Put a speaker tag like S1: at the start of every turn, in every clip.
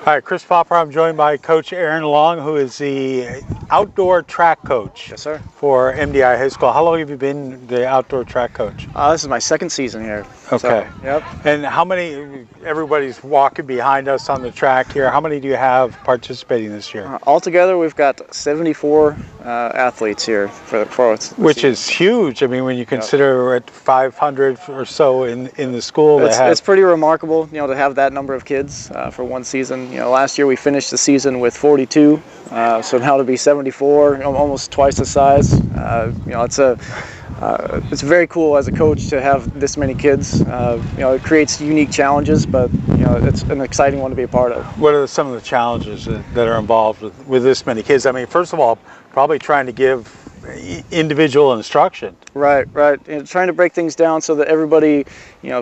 S1: Hi, Chris Popper. I'm joined by Coach Aaron Long, who is the outdoor track coach.
S2: Yes, sir.
S1: For MDI High School. How long have you been the outdoor track coach?
S2: This is my second season here.
S1: Okay.
S2: So, yep.
S1: And how many, everybody's walking behind us on the track here, how many do you have participating this year?
S2: Altogether, we've got 74 athletes here for us.
S1: Which is huge. I mean, when you consider we're at 500 or so in the school.
S2: It's pretty remarkable, to have that number of kids for one season. Last year we finished the season with 42. So now to be 74, almost twice the size, it's very cool as a coach to have this many kids. It creates unique challenges, but it's an exciting one to be a part of. What
S1: are some of the challenges that are involved with this many kids? I mean, first of all, probably trying to give individual instruction.
S2: Right. Trying to break things down so that everybody,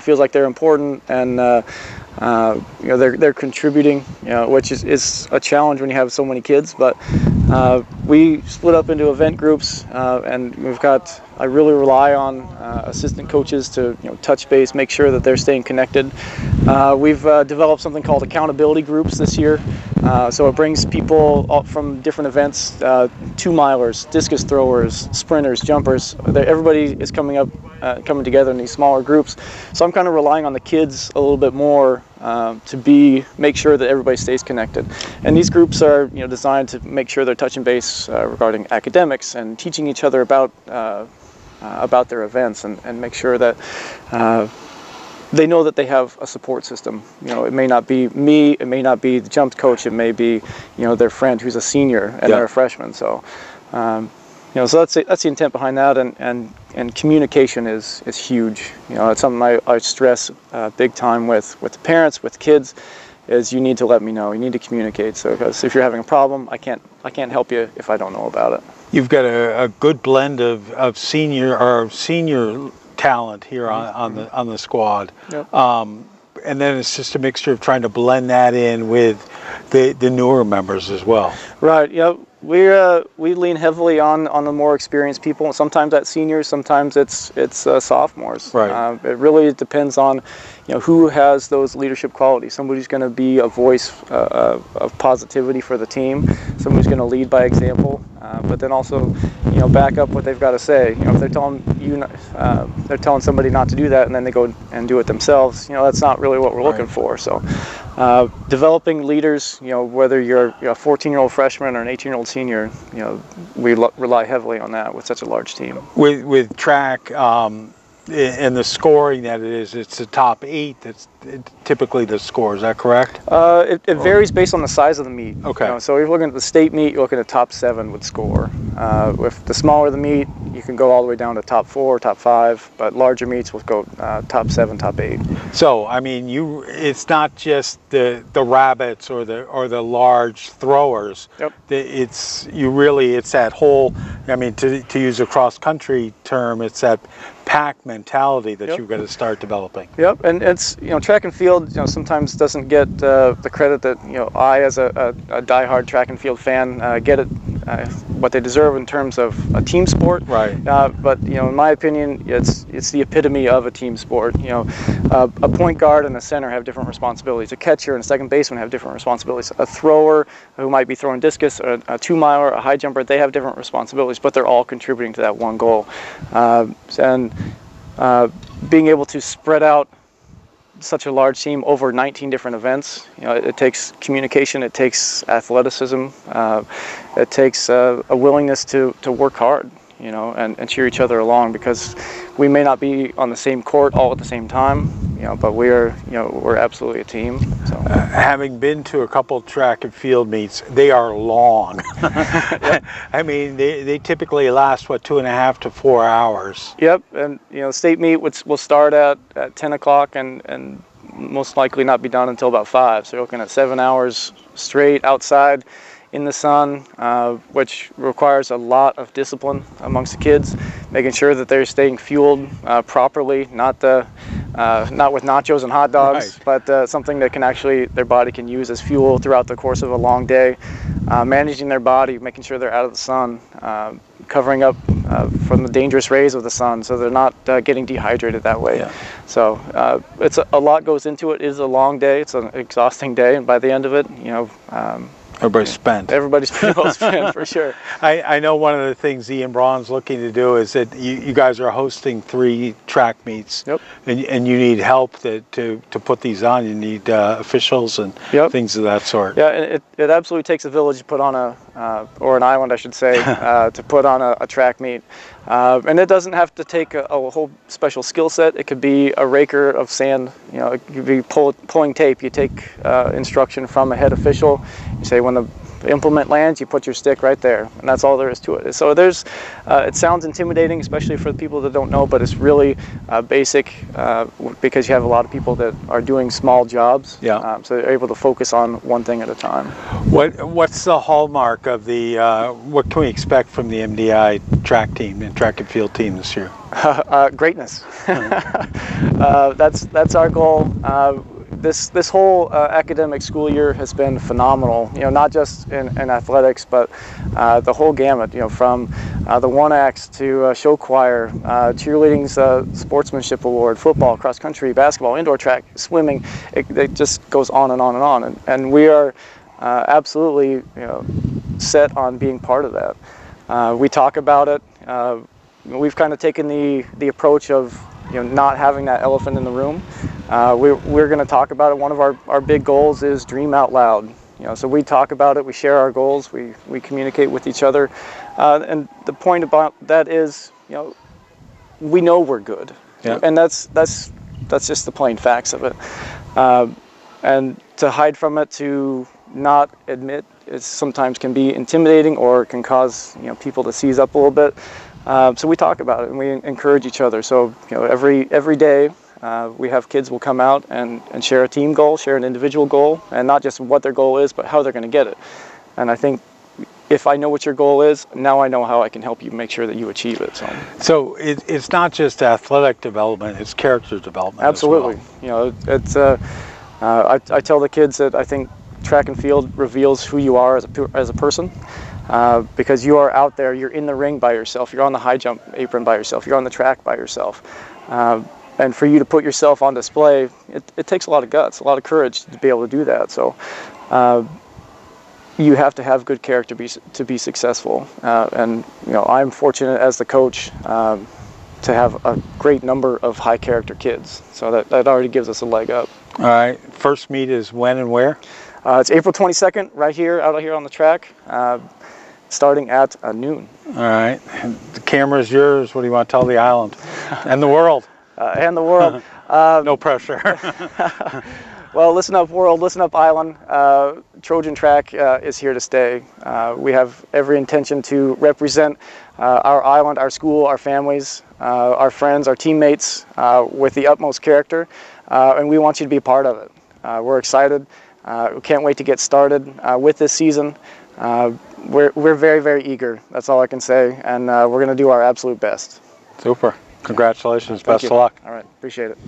S2: feels like they're important and they're contributing, which is a challenge when you have so many kids. But we split up into event groups, and I really rely on assistant coaches to touch base, make sure that they're staying connected. We've developed something called accountability groups this year. So it brings people from different events, 2-milers, discus throwers, sprinters, jumpers. Everybody is coming together in these smaller groups. So I'm kind of relying on the kids a little bit more to make sure that everybody stays connected. And these groups are designed to make sure they're touching base regarding academics and teaching each other about their events and make sure that they know that they have a support system. It may not be me, it may not be the jump coach, it may be their friend who's a senior and they're a freshman. So so that's the intent behind that, and communication is huge. It's something I stress big time with the parents, with kids, is you need to let me know. You need to communicate. So because if you're having a problem, I can't help you if I don't know about it. You've got
S1: a good blend of senior talent here on the squad.
S2: Yep.
S1: And then it's just a mixture of trying to blend that in with the newer members as well.
S2: Right. Yeah. We lean heavily on the more experienced people. Sometimes that's seniors. Sometimes it's sophomores.
S1: Right.
S2: It really depends on who has those leadership qualities. Somebody's going to be a voice of positivity for the team. Somebody's going to lead by example. But then also back up what they've got to say. If they're telling somebody not to do that and then they go and do it themselves, that's not really what we're looking for. So developing leaders, whether you're a 14-year-old freshman or an 18-year-old senior, we rely heavily on that with such a large team.
S1: With track and the scoring that it's the top 8 that's typically the score. Is that correct?
S2: It varies based on the size of the meet.
S1: Okay.
S2: So if you're looking at the state meet, you're looking at top 7 would score. If the smaller the meet, you can go all the way down to top 4, top 5, but larger meets will go top 7, top 8.
S1: So I mean, it's not just the rabbits or the large throwers.
S2: Yep.
S1: It's that whole. I mean, to use a cross country term, it's that pack mentality that you've got to start developing.
S2: Yep, and it's track and field sometimes doesn't get the credit that I as a diehard track and field fan get it what they deserve in terms of a team sport.
S1: Right.
S2: But in my opinion, it's the epitome of a team sport. A point guard and a center have different responsibilities. A catcher and a second baseman have different responsibilities. A thrower who might be throwing discus, a 2-miler, a high jumper, they have different responsibilities, but they're all contributing to that one goal. Being able to spread out such a large team over 19 different events, it takes communication, it takes athleticism, it takes a willingness to work hard, and cheer each other along, because we may not be on the same court all at the same time, but we're absolutely a team. So.
S1: Having been to a couple track and field meets, they are long. I mean, they typically last, 2.5 to 4 hours.
S2: Yep, and state meet will start at 10 o'clock and most likely not be done until about 5. So you're looking at 7 hours straight outside in the sun, which requires a lot of discipline amongst the kids, making sure that they're staying fueled properly, not with nachos and hot dogs, right, but something that their body can use as fuel throughout the course of a long day. Managing their body, making sure they're out of the sun, covering up from the dangerous rays of the sun, so they're not getting dehydrated that way.
S1: Yeah.
S2: So it's a lot goes into it. It is a long day. It's an exhausting day, and by the end of it,
S1: Everybody's spent.
S2: Everybody's pretty well spent for sure.
S1: I know one of the things Ian Braun's looking to do is that you guys are hosting 3 track meets.
S2: Yep.
S1: And you need help to put these on. You need officials and
S2: Yep.
S1: things of that sort.
S2: Yeah, and it absolutely takes a village to put on or an island, I should say, to put on a track meet. And it doesn't have to take a whole special skill set. It could be a raker of sand. It could be pulling tape. You take instruction from a head official. You say, when the implement lands, you put your stick right there, and that's all there is to it. So it sounds intimidating, especially for the people that don't know, but it's really basic because you have a lot of people that are doing small jobs.
S1: Yeah.
S2: So they're able to focus on one thing at a time.
S1: What's the hallmark of the? What can we expect from the MDI track team and track and field team this year?
S2: Greatness. That's our goal. This whole academic school year has been phenomenal. Not just in athletics, but the whole gamut. From the one acts to show choir, cheerleading's sportsmanship award, football, cross country, basketball, indoor track, swimming. It just goes on and on and on. And we are absolutely set on being part of that. We talk about it. We've kind of taken the approach of not having that elephant in the room. We're going to talk about it. One of our big goals is dream out loud. So we talk about it, we share our goals, we communicate with each other. And the point about that is, we know we're good.
S1: Yeah.
S2: And that's just the plain facts of it. And to hide from it, to not admit, it sometimes can be intimidating or can cause people to seize up a little bit. So we talk about it and we encourage each other. So every day we have kids will come out and share a team goal, share an individual goal, and not just what their goal is, but how they're going to get it. And I think if I know what your goal is, now I know how I can help you make sure that you achieve it.
S1: So it's not just athletic development; it's character development.
S2: Absolutely.
S1: As well.
S2: It's I tell the kids that I think track and field reveals who you are as a person. Because you are out there, you're in the ring by yourself, you're on the high jump apron by yourself, you're on the track by yourself. And for you to put yourself on display, it takes a lot of guts, a lot of courage to be able to do that. So you have to have good character to be successful. And I'm fortunate as the coach to have a great number of high character kids. So that already gives us a leg up.
S1: All right. First meet is when and where?
S2: It's April 22nd, right here, out here on the track. Starting at noon.
S1: All right. The camera's yours. What do you want to tell the island and the world?
S2: And the world.
S1: No pressure.
S2: Well, listen up, world. Listen up, island. Trojan Track is here to stay. We have every intention to represent our island, our school, our families, our friends, our teammates with the utmost character, and we want you to be a part of it. We're excited. We can't wait to get started with this season. We're very, very eager. That's all I can say, and we're going to do our absolute best.
S1: Super. Congratulations.
S2: Thank
S1: Best
S2: you.
S1: of luck.
S2: All right. Appreciate it.